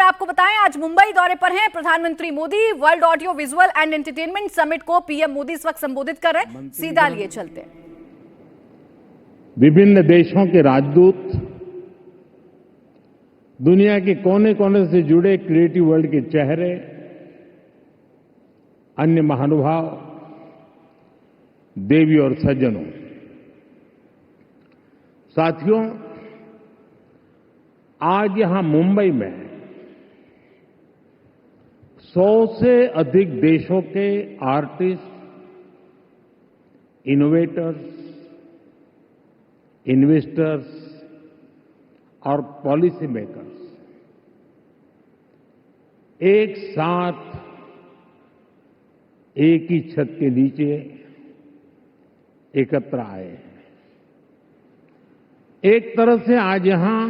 आपको बताएं, आज मुंबई दौरे पर हैं प्रधानमंत्री Modi. World audio visual and entertainment summit को पीएम मोदी इस वक्त संबोधित कर रहे हैं। सीधा लिए चलते हैं। विभिन्न देशों के राजदूत, दुनिया के कोने कोने से जुड़े क्रिएटिव वर्ल्ड के चेहरे, अन्य महानुभाव, देवी और सज्जनों, साथियों, आज यहां मुंबई में 100 से अधिक देशों के आर्टिस्ट, इनोवेटर्स, इन्वेस्टर्स और पॉलिसी मेकर्स एक साथ एक ही छत के नीचे एकत्र आए हैं। एक तरह से आज यहां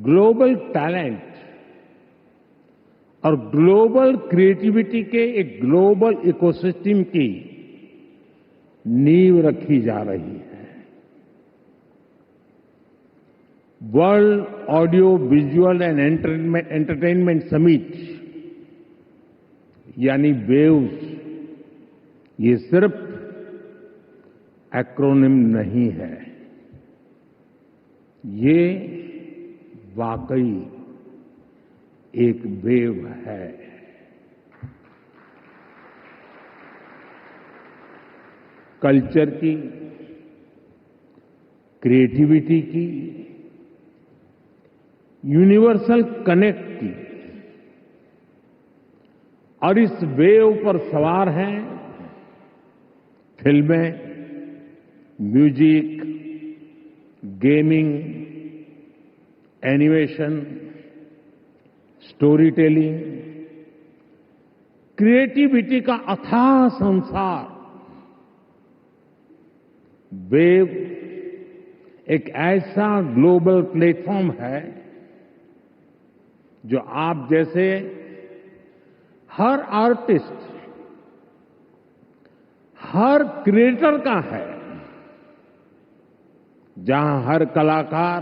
ग्लोबल टैलेंट और ग्लोबल क्रिएटिविटी के एक ग्लोबल इकोसिस्टम की नींव रखी जा रही है। World audio visual and entertainment summit यानी वेव्स, ये सिर्फ एक्रोनिम नहीं है, ये वाकई एक वेव है। कल्चर की, क्रिएटिविटी की, यूनिवर्सल कनेक्ट की, और इस वेव पर सवार हैं फिल्में, music, gaming, animation, story telling, creativity का अथाह संसार। वेव एक ऐसा ग्लोबल प्लेटफॉर्म है जो आप जैसे हर आर्टिस्ट, हर क्रिएटर का है, जहां हर कलाकार,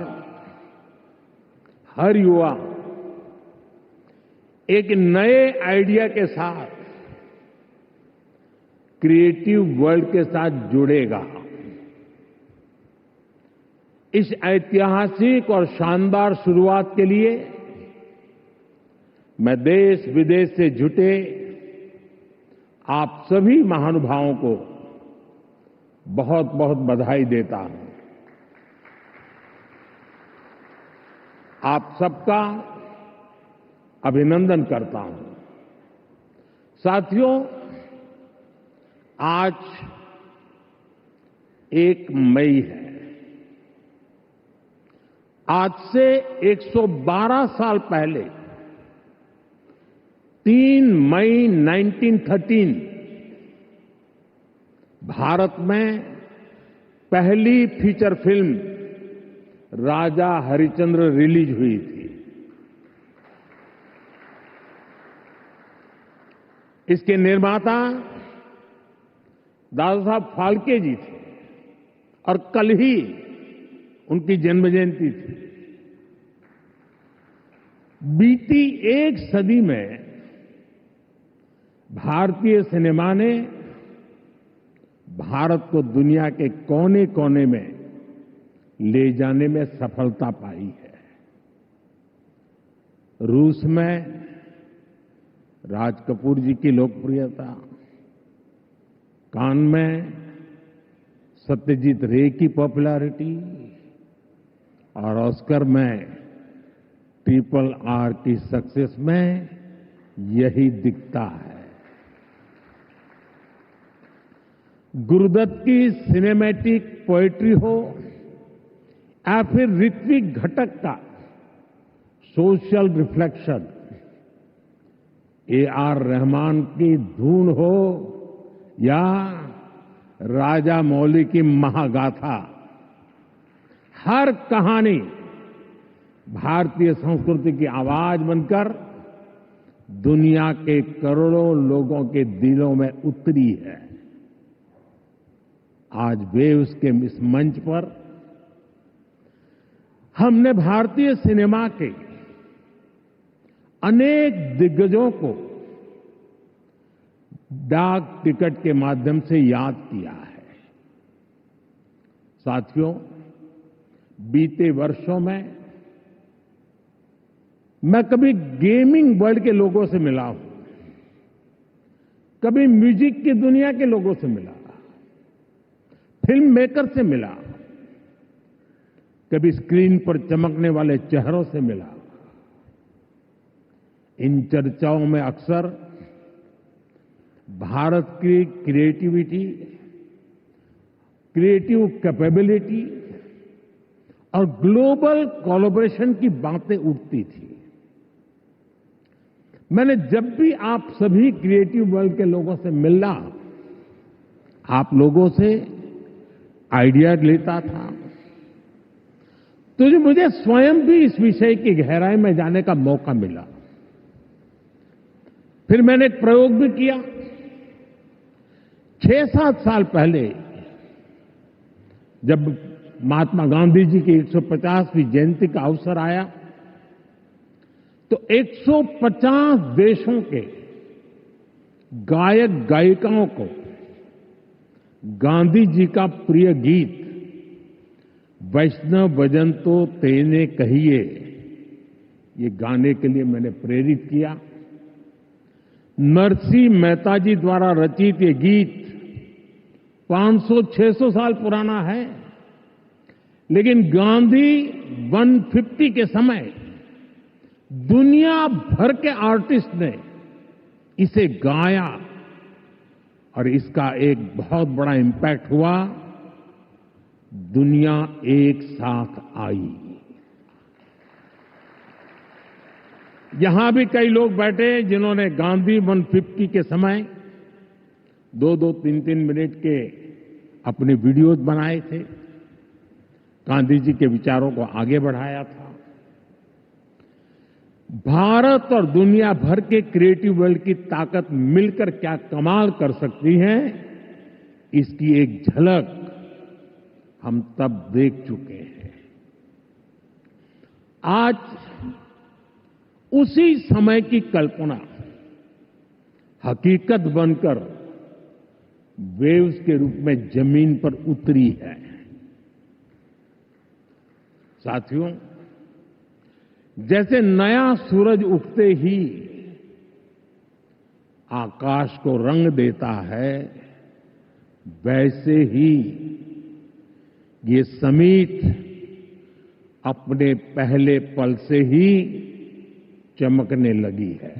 हर युवा एक नए आइडिया के साथ क्रिएटिव वर्ल्ड के साथ जुड़ेगा। इस ऐतिहासिक और शानदार शुरुआत के लिए मैं देश विदेश से जुटे आप सभी महानुभावों को बहुत बहुत बधाई देता हूं। आप सबका अभिनंदन करता हूं। साथियों, आज 1 मई है। आज से 112 साल पहले 3 मई 1913 भारत में पहली फीचर फिल्म राजा हरिश्चंद्र रिलीज हुई थी। इसके निर्माता दादा साहब फाल्के जी थे और कल ही उनकी जन्म जयंती थी। बीती 1 सदी में भारतीय सिनेमा ने भारत को दुनिया के कोने कोने में ले जाने में सफलता पाई है। रूस में राज कपूर जी की लोकप्रियता, कान में सत्यजीत रे की पॉपुलैरिटी और ऑस्कर में RRR की सक्सेस में यही दिखता है। गुरुदत्त की सिनेमैटिक पोएट्री हो या फिर ऋत्विक घटक का सोशल रिफ्लेक्शन, AR रहमान की धून हो या राजा मौली की महागाथा, हर कहानी भारतीय संस्कृति की आवाज बनकर दुनिया के करोड़ों लोगों के दिलों में उतरी है। आज वेव्स के इस मंच पर हमने भारतीय सिनेमा के अनेक दिग्गजों को डाक टिकट के माध्यम से याद किया है। साथियों, बीते वर्षों में मैं कभी गेमिंग वर्ल्ड के लोगों से मिला हूं, कभी म्यूजिक की दुनिया के लोगों से मिला, फिल्म मेकर से मिला, कभी स्क्रीन पर चमकने वाले चेहरों से मिला। इन चर्चाओं में अक्सर भारत की क्रिएटिविटी, क्रिएटिव कैपेबिलिटी और ग्लोबल कोलैबोरेशन की बातें उठती थी। मैंने जब भी आप सभी क्रिएटिव वर्ल्ड के लोगों से मिला, आप लोगों से आइडिया लेता था, तो मुझे स्वयं भी इस विषय की गहराई में जाने का मौका मिला। फिर मैंने एक प्रयोग भी किया। 6-7 साल पहले जब महात्मा गांधी जी की 150वीं जयंती का अवसर आया, तो 150 देशों के गायक गायिकाओं को गांधी जी का प्रिय गीत वैष्णव भजन तो तेने कहिए, ये गाने के लिए मैंने प्रेरित किया। नरसिंह मेहता जी द्वारा रचित ये गीत 500-600 साल पुराना है, लेकिन गांधी 150 के समय दुनिया भर के आर्टिस्ट ने इसे गाया और इसका एक बहुत बड़ा इम्पैक्ट हुआ। दुनिया एक साथ आई। यहां भी कई लोग बैठे जिन्होंने गांधी 150 के समय 2-2, 3-3 मिनट के अपने वीडियोज बनाए थे, गांधी जी के विचारों को आगे बढ़ाया था। भारत और दुनिया भर के क्रिएटिव वर्ल्ड की ताकत मिलकर क्या कमाल कर सकती है, इसकी एक झलक हम तब देख चुके हैं। आज उसी समय की कल्पना हकीकत बनकर वेव्स के रूप में जमीन पर उतरी है। साथियों, जैसे नया सूरज उगते ही आकाश को रंग देता है, वैसे ही ये समिट अपने पहले पल से ही चमकने लगी है।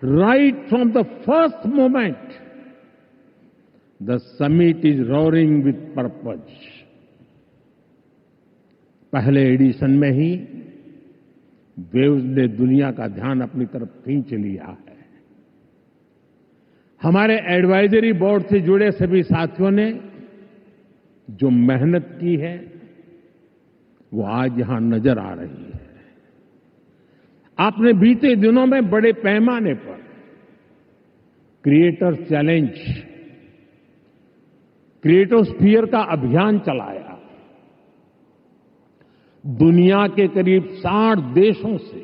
Right from the first moment the summit is roaring with purpose. पहले एडिशन में ही वेव्स ने दुनिया का ध्यान अपनी तरफ खींच लिया है। हमारे एडवाइजरी बोर्ड से जुड़े सभी साथियों ने जो मेहनत की है, वो आज यहां नजर आ रही है। आपने बीते दिनों में बड़े पैमाने पर क्रिएटर चैलेंज, क्रिएटोस्फीयर का अभियान चलाया। दुनिया के करीब 60 देशों से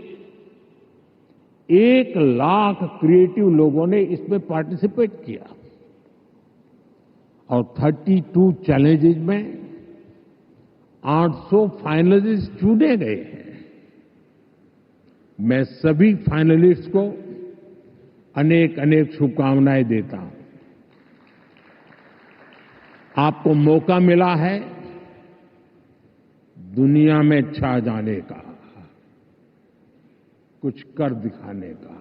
1 लाख क्रिएटिव लोगों ने इसमें पार्टिसिपेट किया और 32 चैलेंजेस में 800 फाइनलिस्ट चुने गए हैं। मैं सभी फाइनलिस्ट को अनेक अनेक शुभकामनाएं देता हूं। आपको मौका मिला है दुनिया में छा जाने का, कुछ कर दिखाने का।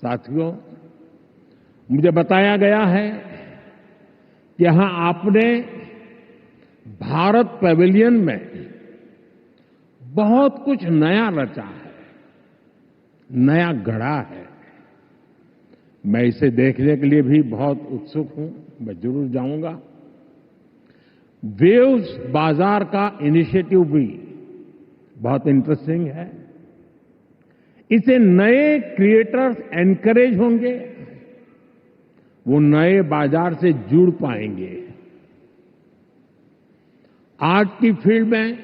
साथियों, मुझे बताया गया है कि यहां आपने भारत पैवेलियन में बहुत कुछ नया रचा है, नया गढ़ा है। मैं इसे देखने के लिए भी बहुत उत्सुक हूं, मैं जरूर जाऊंगा। वेव्स बाजार का इनिशिएटिव भी बहुत इंटरेस्टिंग है। इसे नए क्रिएटर्स एनकरेज होंगे, वो नए बाजार से जुड़ पाएंगे। आर्ट की फील्ड में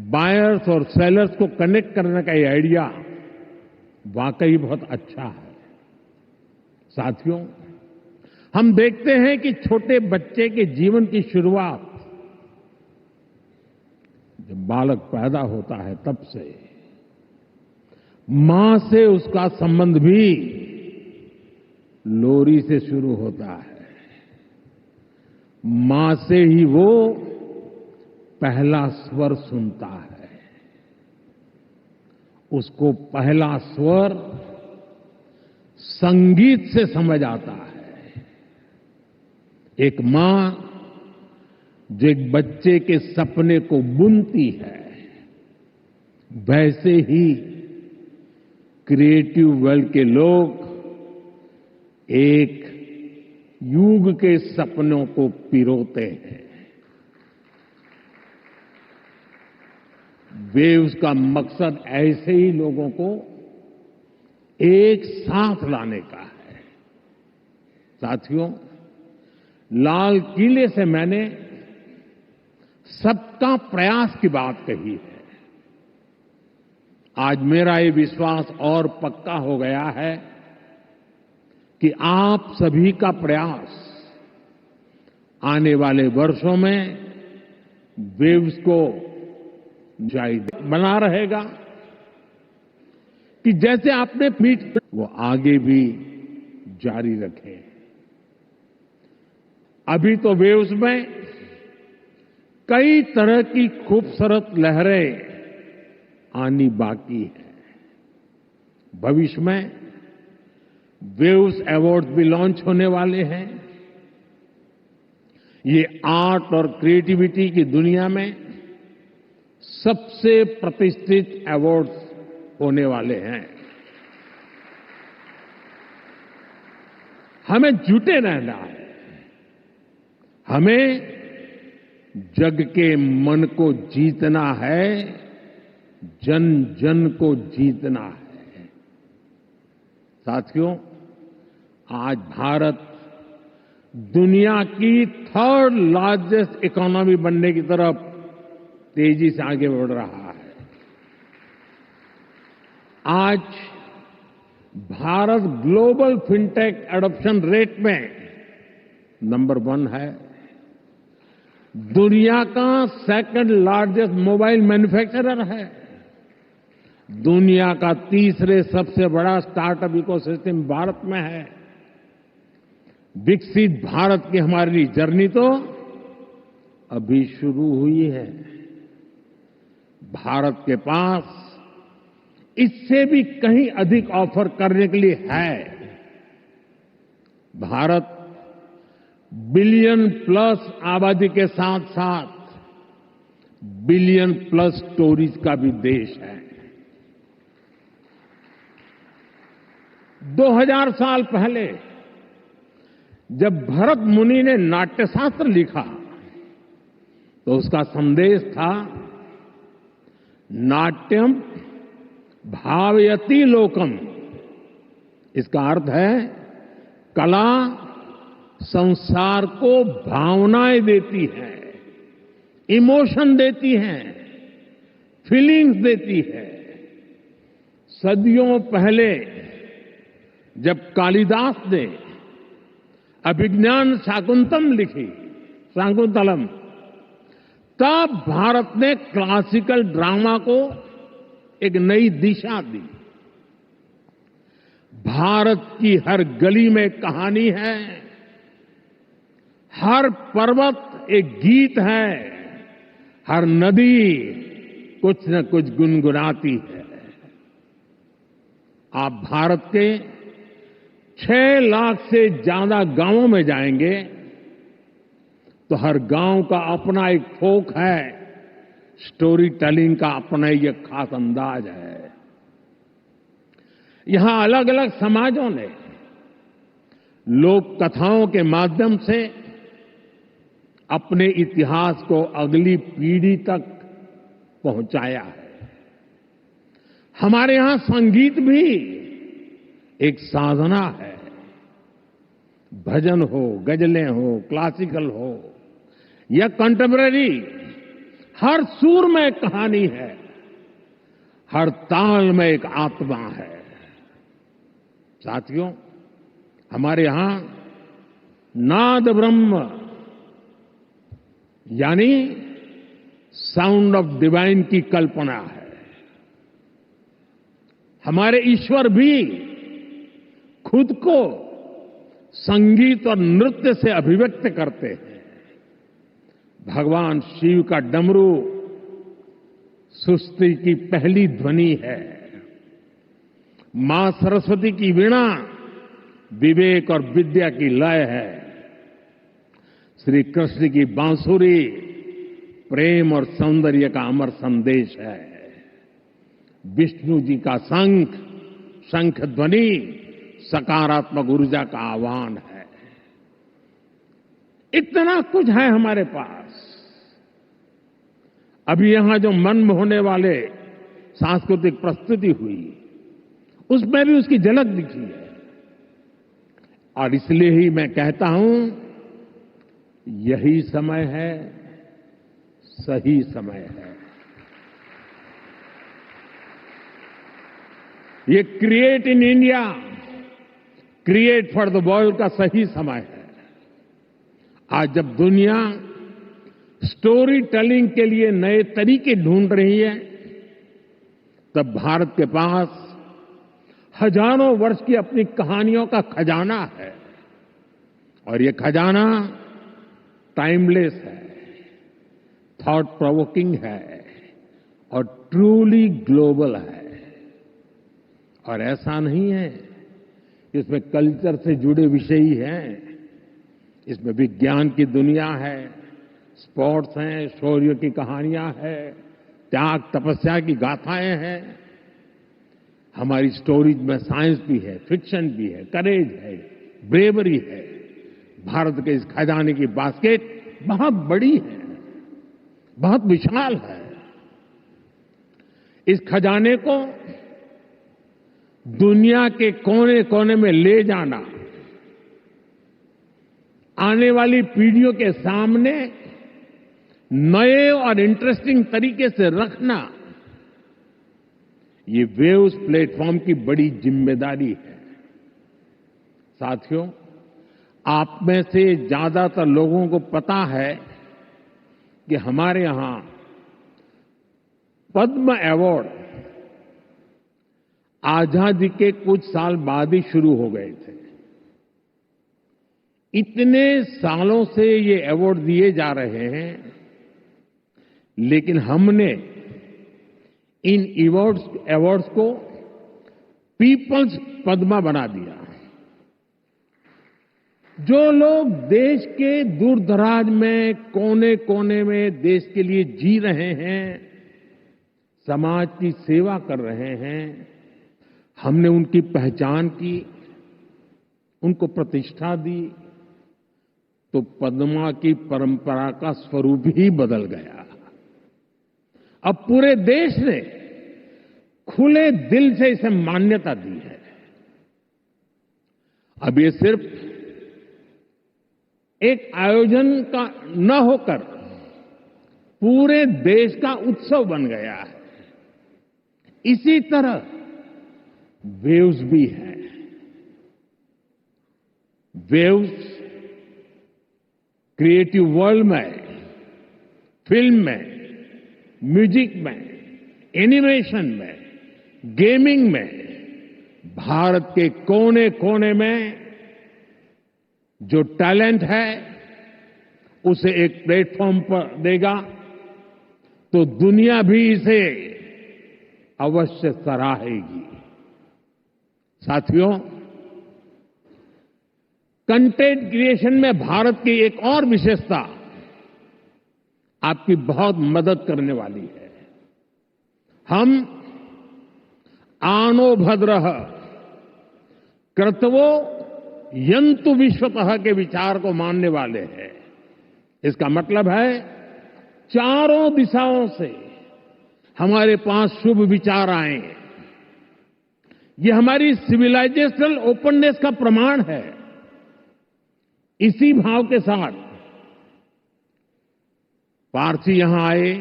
बायर्स और सेलर्स को कनेक्ट करने का ये आइडिया वाकई बहुत अच्छा है। साथियों, हम देखते हैं कि छोटे बच्चे के जीवन की शुरुआत जब बालक पैदा होता है तब से मां से उसका संबंध भी लोरी से शुरू होता है। मां से ही वो पहला स्वर सुनता है। उसको पहला स्वर संगीत से समझ आता है। एक मां जो एक बच्चे के सपने को बुनती है, वैसे ही क्रिएटिव वर्ल्ड के लोग एक युग के सपनों को पिरोते हैं। वेव्स का मकसद ऐसे ही लोगों को एक साथ लाने का है। साथियों, लाल किले से मैंने सबका प्रयास की बात कही है। आज मेरा ये विश्वास और पक्का हो गया है कि आप सभी का प्रयास आने वाले वर्षों में वेव्स को ऊंचाई बना रहेगा कि जैसे आपने मीट वो आगे भी जारी रखें। अभी तो वेव्स में कई तरह की खूबसूरत लहरें आनी बाकी है। भविष्य में वेव्स अवार्ड भी लॉन्च होने वाले हैं। ये आर्ट और क्रिएटिविटी की दुनिया में सबसे प्रतिष्ठित अवार्ड्स होने वाले हैं। हमें जुटे रहना है। हमें जग के मन को जीतना है, जन जन को जीतना है। साथियों, आज भारत दुनिया की थर्ड लार्जेस्ट इकोनॉमी बनने की तरफ तेजी से आगे बढ़ रहा है। आज Bharat global fintech adoption rate में नंबर 1 है। दुनिया का सेकंड लार्जेस्ट मोबाइल मैन्युफैक्चरर है। दुनिया का तीसरे सबसे बड़ा स्टार्टअप इकोसिस्टम भारत में है। विकसित भारत की हमारी जर्नी तो अभी शुरू हुई है। भारत के पास इससे भी कहीं अधिक ऑफर करने के लिए है। भारत बिलियन प्लस आबादी के साथ साथ बिलियन प्लस स्टोरीज का भी देश है। 2000 साल पहले जब भरत मुनि ने नाट्यशास्त्र लिखा तो उसका संदेश था, नाट्यम भावयति लोकम। इसका अर्थ है कला संसार को भावनाएं देती है, इमोशन देती है, फीलिंग्स देती है। सदियों पहले जब कालिदास ने अभिज्ञान शाकुंतलम, तब भारत ने क्लासिकल ड्रामा को एक नई दिशा दी। भारत की हर गली में कहानी है, हर पर्वत एक गीत है, हर नदी कुछ न कुछ गुनगुनाती है। आप भारत के 6 लाख से ज्यादा गांवों में जाएंगे तो हर गांव का अपना एक फोक है, स्टोरी टेलिंग का अपना ही एक खास अंदाज है। यहां अलग अलग समाजों ने लोक कथाओं के माध्यम से अपने इतिहास को अगली पीढ़ी तक पहुंचाया है। हमारे यहां संगीत भी एक साधना है। भजन हो, गजलें हो, क्लासिकल हो या कंटेम्पररी, हर सुर में एक कहानी है, हर ताल में एक आत्मा है। साथियों, हमारे यहां नाद ब्रह्म यानी साउंड ऑफ डिवाइन की कल्पना है। हमारे ईश्वर भी खुद को संगीत और नृत्य से अभिव्यक्त करते हैं। भगवान शिव का डमरू सृष्टि की पहली ध्वनि है। मां सरस्वती की वीणा विवेक और विद्या की लय है। श्री कृष्ण की बांसुरी प्रेम और सौंदर्य का अमर संदेश है। विष्णु जी का शंख ध्वनि सकारात्मक ऊर्जा का आह्वान है। इतना कुछ है हमारे पास। अभी यहां जो मन मोहने वाले सांस्कृतिक प्रस्तुति हुई, उसमें भी उसकी झलक दिखी है। और इसलिए ही मैं कहता हूं, यही समय है, सही समय है। ये create in India, create for the world का सही समय है। आज जब दुनिया स्टोरी टेलिंग के लिए नए तरीके ढूंढ रही है, तब भारत के पास हजारों वर्ष की अपनी कहानियों का खजाना है। और ये खजाना टाइमलेस है, थॉट प्रोवोकिंग है और ट्रूली ग्लोबल है। और ऐसा नहीं है कि इसमें कल्चर से जुड़े विषय ही हैं। इसमें विज्ञान की दुनिया है, स्पोर्ट्स हैं, शौर्य की कहानियां हैं, त्याग तपस्या की गाथाएं हैं। हमारी स्टोरीज में साइंस भी है, फिक्शन भी है, करेज है, ब्रेवरी है। भारत के इस खजाने की बास्केट बहुत बड़ी है, बहुत विशाल है। इस खजाने को दुनिया के कोने कोने में ले जाना, आने वाली पीढ़ियों के सामने नए और इंटरेस्टिंग तरीके से रखना, ये वेव्स प्लेटफॉर्म की बड़ी जिम्मेदारी है। साथियों, आप में से ज्यादातर लोगों को पता है कि हमारे यहां पद्म अवार्ड आजादी के कुछ साल बाद ही शुरू हो गए थे। इतने सालों से ये अवार्ड दिए जा रहे हैं, लेकिन हमने इन अवार्ड्स को पीपल्स पद्मा बना दिया। जो लोग देश के दूर दराज में, कोने कोने में देश के लिए जी रहे हैं, समाज की सेवा कर रहे हैं, हमने उनकी पहचान की, उनको प्रतिष्ठा दी, तो पद्मा की परंपरा का स्वरूप ही बदल गया। अब पूरे देश ने खुले दिल से इसे मान्यता दी है। अब ये सिर्फ एक आयोजन का न होकर पूरे देश का उत्सव बन गया है। इसी तरह वेव्स भी है। वेव्स क्रिएटिव वर्ल्ड में, फिल्म में, म्यूजिक में, एनिमेशन में, गेमिंग में, भारत के कोने कोने में जो टैलेंट है, उसे एक प्लेटफॉर्म पर देगा तो दुनिया भी इसे अवश्य सराहेगी। साथियों, कंटेंट क्रिएशन में भारत की एक और विशेषता आपकी बहुत मदद करने वाली है। हम आनो भद्रः कृतवो यंतु विश्वतः के विचार को मानने वाले हैं। इसका मतलब है चारों दिशाओं से हमारे पास शुभ विचार आए। ये हमारी सिविलाइजेशनल ओपननेस का प्रमाण है। इसी भाव के साथ पारसी यहां आए,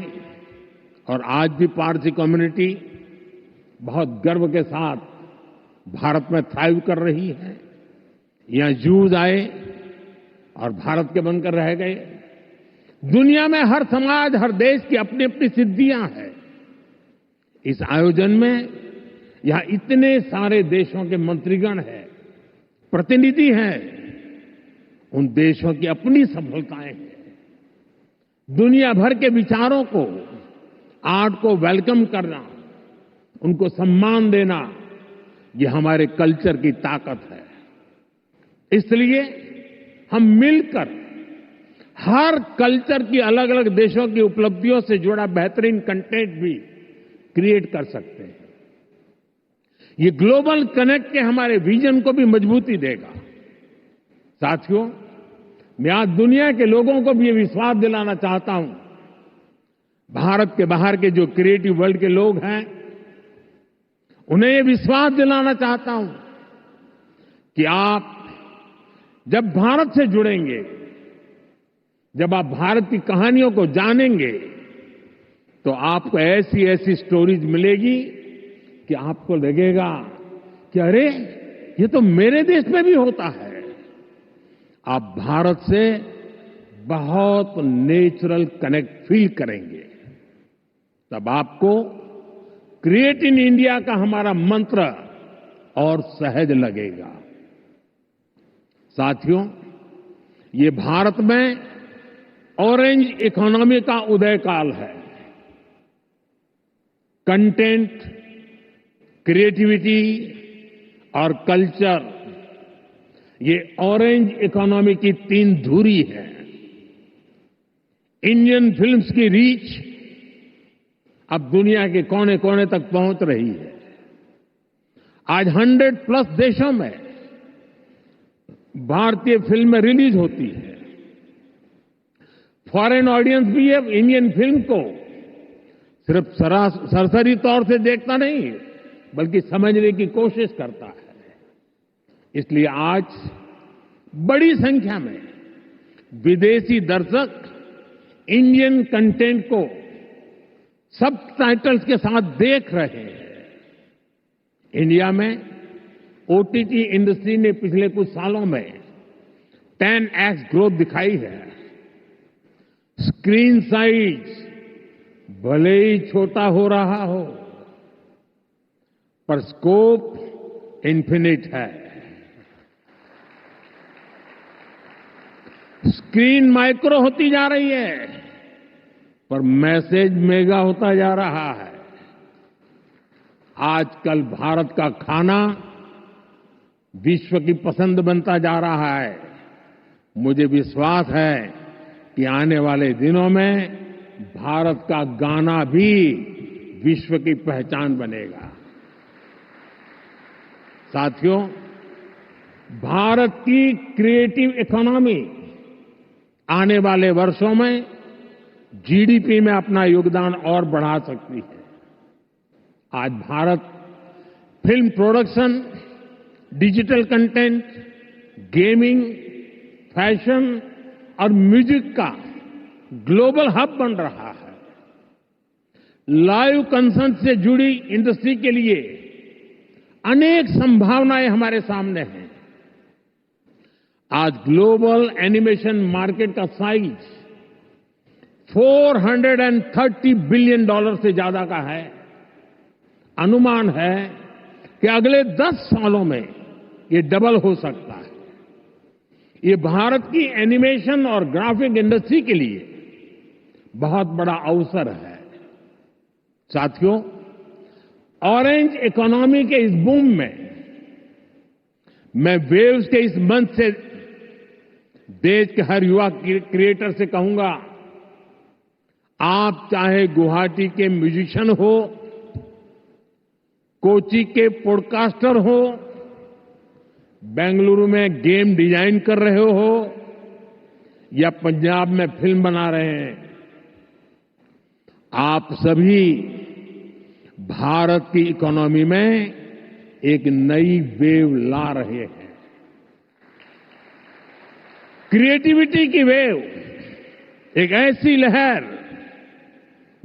और आज भी पारसी कम्युनिटी बहुत गर्व के साथ भारत में थ्राइव कर रही है। यहां जूज आए और भारत के बनकर रह गए। दुनिया में हर समाज, हर देश की अपनी अपनी सिद्धियां हैं। इस आयोजन में यहां इतने सारे देशों के मंत्रीगण हैं, प्रतिनिधि हैं। उन देशों की अपनी सफलताएं हैं। दुनिया भर के विचारों को, आर्ट को वेलकम करना, उनको सम्मान देना, ये हमारे कल्चर की ताकत है। इसलिए हम मिलकर हर कल्चर की, अलग अलग देशों की उपलब्धियों से जुड़ा बेहतरीन कंटेंट भी क्रिएट कर सकते हैं। ये ग्लोबल कनेक्ट के हमारे विजन को भी मजबूती देगा। साथियों, मैं आज दुनिया के लोगों को भी ये विश्वास दिलाना चाहता हूं, भारत के बाहर के जो क्रिएटिव वर्ल्ड के लोग हैं, उन्हें ये विश्वास दिलाना चाहता हूं कि आप जब भारत से जुड़ेंगे, जब आप भारत की कहानियों को जानेंगे, तो आपको ऐसी ऐसी स्टोरीज मिलेगी कि आपको लगेगा कि अरे, ये तो मेरे देश में भी होता है। आप भारत से बहुत नेचुरल कनेक्ट फील करेंगे। तब आपको क्रिएट इन इंडिया का हमारा मंत्र और सहज लगेगा। साथियों, ये भारत में ऑरेंज इकोनॉमी का उदय काल है। कंटेंट, क्रिएटिविटी और कल्चर, ये ऑरेंज इकोनॉमी की तीन धुरी है। इंडियन फिल्म्स की रीच अब दुनिया के कोने कोने तक पहुंच रही है। आज 100+ देशों में भारतीय फिल्में रिलीज होती है। फॉरेन ऑडियंस भी अब इंडियन फिल्म को सिर्फ सरसरी तौर से देखता नहीं, बल्कि समझने की कोशिश करता है। इसलिए आज बड़ी संख्या में विदेशी दर्शक इंडियन कंटेंट को सबटाइटल्स के साथ देख रहे हैं। इंडिया में ओटीटी इंडस्ट्री ने पिछले कुछ सालों में 10x ग्रोथ दिखाई है। स्क्रीन साइज भले ही छोटा हो रहा हो, पर स्कोप इन्फिनिट है। स्क्रीन माइक्रो होती जा रही है, पर मैसेज मेगा होता जा रहा है। आजकल भारत का खाना विश्व की पसंद बनता जा रहा है। मुझे विश्वास है कि आने वाले दिनों में भारत का गाना भी विश्व की पहचान बनेगा। साथियों, भारत की क्रिएटिव इकोनॉमी आने वाले वर्षों में जीडीपी में अपना योगदान और बढ़ा सकती है। आज Bharat film production, digital content, gaming, fashion और म्यूजिक का ग्लोबल हब बन रहा है। लाइव कंसर्ट से जुड़ी इंडस्ट्री के लिए अनेक संभावनाएं हमारे सामने हैं। आज ग्लोबल एनिमेशन मार्केट का साइज $430 बिलियन से ज्यादा का है। अनुमान है कि अगले 10 सालों में ये डबल हो सकता है। ये भारत की एनिमेशन और ग्राफिक इंडस्ट्री के लिए बहुत बड़ा अवसर है। साथियों, ऑरेंज इकोनॉमी के इस बूम में मैं वेव्स के इस मंच से देश के हर युवा क्रिएटर से कहूंगा, आप चाहे गुवाहाटी के म्यूजिशियन हो, कोची के पॉडकास्टर हो, बेंगलुरु में गेम डिजाइन कर रहे हो या पंजाब में फिल्म बना रहे हैं, आप सभी भारत की इकोनॉमी में एक नई वेव ला रहे हैं। क्रिएटिविटी की वेव, एक ऐसी लहर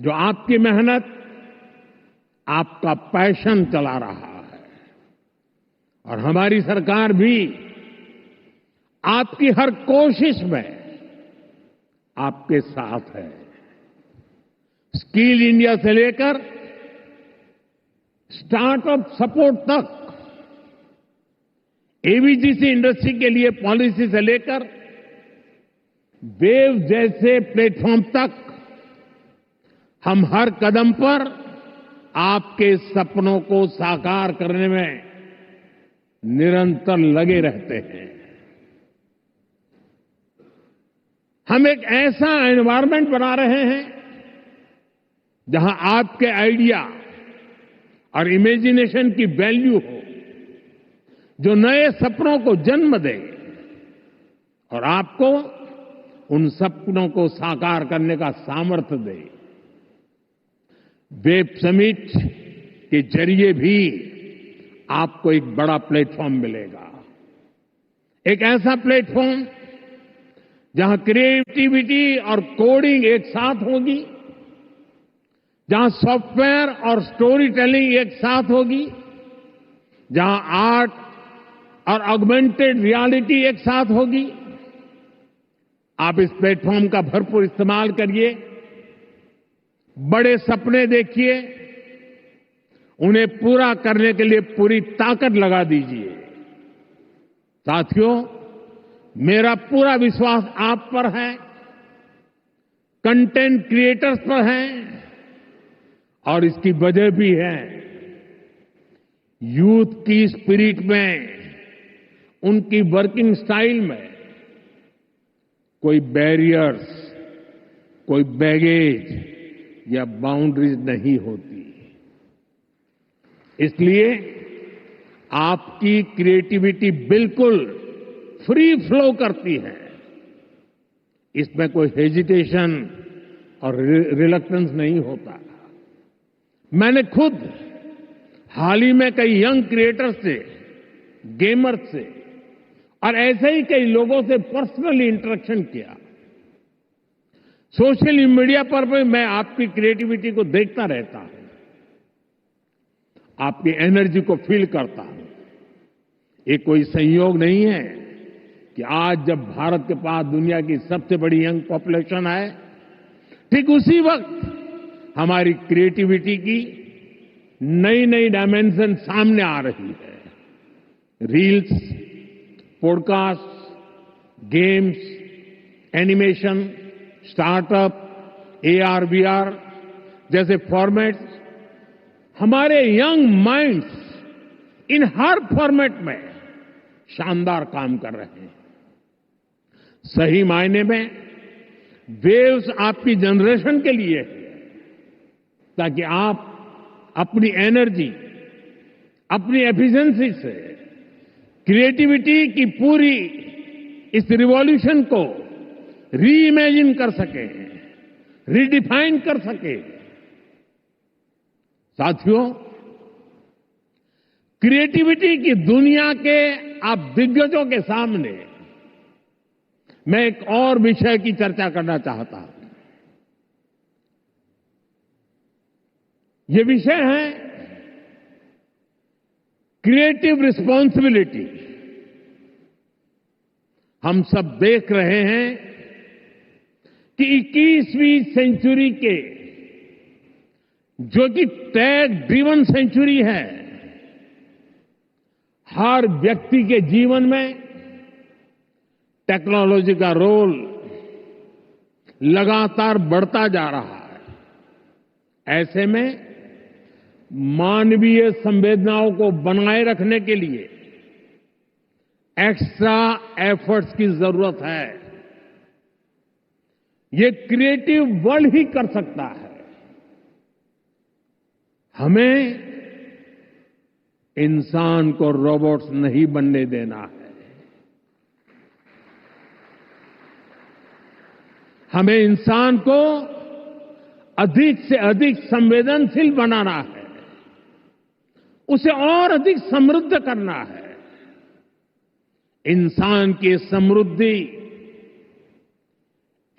जो आपकी मेहनत, आपका पैशन चला रहा है। और हमारी सरकार भी आपकी हर कोशिश में आपके साथ है। स्किल इंडिया से लेकर स्टार्टअप सपोर्ट तक, एवीजीसी इंडस्ट्री के लिए पॉलिसी से लेकर वेव जैसे प्लेटफॉर्म तक, हम हर कदम पर आपके सपनों को साकार करने में निरंतर लगे रहते हैं। हम एक ऐसा एनवायरनमेंट बना रहे हैं जहां आपके आइडिया और इमेजिनेशन की वैल्यू हो, जो नए सपनों को जन्म दे और आपको उन सपनों को साकार करने का सामर्थ्य दे। वेब समिट के जरिए भी आपको एक बड़ा प्लेटफॉर्म मिलेगा। एक ऐसा प्लेटफॉर्म जहां क्रिएटिविटी और कोडिंग एक साथ होगी, जहां सॉफ्टवेयर और स्टोरी टेलिंग एक साथ होगी, जहां आर्ट और ऑगमेंटेड रियलिटी एक साथ होगी। आप इस प्लेटफॉर्म का भरपूर इस्तेमाल करिए, बड़े सपने देखिए, उन्हें पूरा करने के लिए पूरी ताकत लगा दीजिए। साथियों, मेरा पूरा विश्वास आप पर है, कंटेंट क्रिएटर्स पर है, और इसकी वजह भी है यूथ की स्पिरिट में, उनकी वर्किंग स्टाइल में कोई बैरियर्स, कोई बैगेज या बाउंड्रीज नहीं होती। इसलिए आपकी क्रिएटिविटी बिल्कुल फ्री फ्लो करती है। इसमें कोई हेजिटेशन और रिलक्टेंस नहीं होता। मैंने खुद हाल ही में कई यंग क्रिएटर्स से, गेमर्स से और ऐसे ही कई लोगों से पर्सनली इंटरेक्शन किया। सोशल मीडिया पर भी मैं आपकी क्रिएटिविटी को देखता रहता हूं, आपकी एनर्जी को फील करता हूं। ये कोई संयोग नहीं है कि आज जब भारत के पास दुनिया की सबसे बड़ी यंग पॉपुलेशन है, ठीक उसी वक्त हमारी क्रिएटिविटी की नई नई डायमेंशन सामने आ रही है। Reels, podcast, games, animation, startup, AR, VR जैसे फॉर्मेट्स हमारे यंग माइंड्स इन हर फॉर्मेट में शानदार काम कर रहे हैं। सही मायने में वेव्स आपकी जनरेशन के लिए है, ताकि आप अपनी एनर्जी, अपनी एफिशिएंसी से क्रिएटिविटी की पूरी इस रिवॉल्यूशन को री इमेजिन कर सके, रीडिफाइन कर सके। साथियों, क्रिएटिविटी की दुनिया के आप दिग्गजों के सामने मैं एक और विषय की चर्चा करना चाहता हूं। ये विषय है क्रिएटिव रिस्पॉन्सिबिलिटी। हम सब देख रहे हैं कि 21वीं सेंचुरी के, जो कि टेक ड्रिवन सेंचुरी है, हर व्यक्ति के जीवन में टेक्नोलॉजी का रोल लगातार बढ़ता जा रहा है। ऐसे में मानवीय संवेदनाओं को बनाए रखने के लिए एक्स्ट्रा एफर्ट्स की जरूरत है। ये क्रिएटिव वर्ल्ड ही कर सकता है। हमें इंसान को रोबोट्स नहीं बनने देना है। हमें इंसान को अधिक से अधिक संवेदनशील बनाना है, उसे और अधिक समृद्ध करना है। इंसान की समृद्धि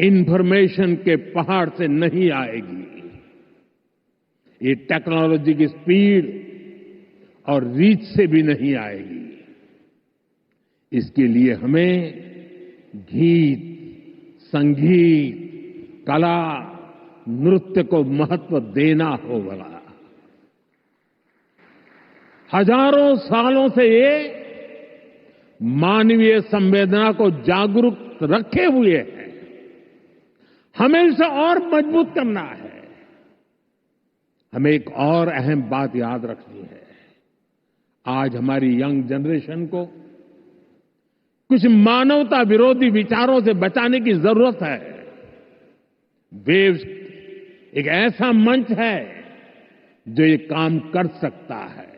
इंफॉर्मेशन के पहाड़ से नहीं आएगी, ये टेक्नोलॉजी की स्पीड और रीच से भी नहीं आएगी। इसके लिए हमें गीत, संगीत, कला, नृत्य को महत्व देना होगा। हजारों सालों से ये मानवीय संवेदना को जागरूक रखे हुए है। हमें इसे और मजबूत करना है। हमें एक और अहम बात याद रखनी है। आज हमारी यंग जनरेशन को कुछ मानवता विरोधी विचारों से बचाने की जरूरत है। वेव्स एक ऐसा मंच है जो ये काम कर सकता है।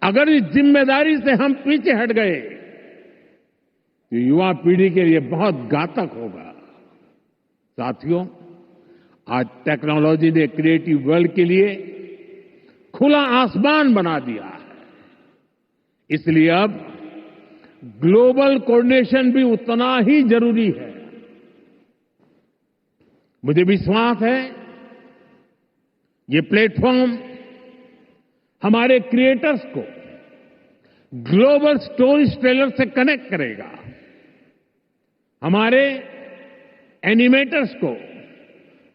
अगर इस जिम्मेदारी से हम पीछे हट गए तो युवा पीढ़ी के लिए बहुत घातक होगा। साथियों, आज टेक्नोलॉजी ने क्रिएटिव वर्ल्ड के लिए खुला आसमान बना दिया है। इसलिए अब ग्लोबल कोऑर्डिनेशन भी उतना ही जरूरी है। मुझे विश्वास है ये प्लेटफॉर्म हमारे क्रिएटर्स को ग्लोबल स्टोरी टेलर से कनेक्ट करेगा, हमारे एनिमेटर्स को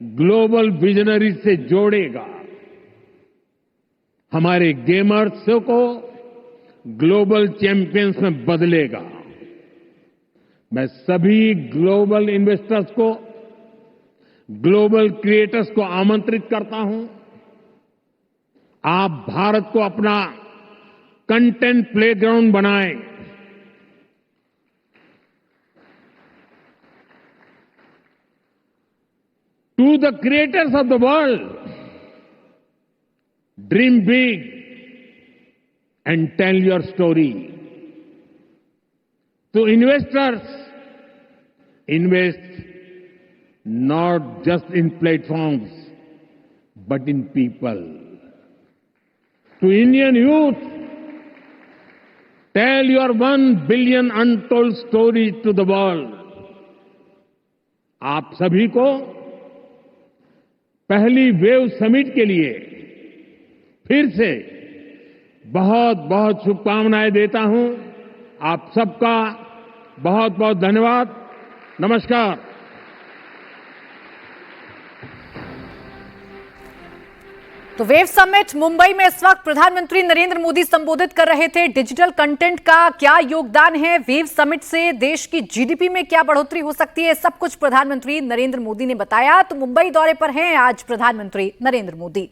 ग्लोबल विजनरी से जोड़ेगा, हमारे गेमर्स को ग्लोबल चैंपियंस में बदलेगा। मैं सभी ग्लोबल इन्वेस्टर्स को, ग्लोबल क्रिएटर्स को आमंत्रित करता हूं। आप भारत को अपना कंटेंट प्लेग्राउंड बनाएं। To the creators of the world, dream big and tell your story. To investors, invest not just in platforms, but in people. To Indian youth, tell your 1 billion untold story to the world. आप सभी को पहली wave summit के लिए फिर से बहुत बहुत शुभकामनाएं देता हूं। आप सबका बहुत बहुत धन्यवाद। नमस्कार। तो वेव समिट मुंबई में इस वक्त प्रधानमंत्री नरेंद्र मोदी संबोधित कर रहे थे। डिजिटल कंटेंट का क्या योगदान है, वेव समिट से देश की जीडीपी में क्या बढ़ोतरी हो सकती है, सब कुछ प्रधानमंत्री नरेंद्र मोदी ने बताया। तो मुंबई दौरे पर हैं आज प्रधानमंत्री नरेंद्र मोदी।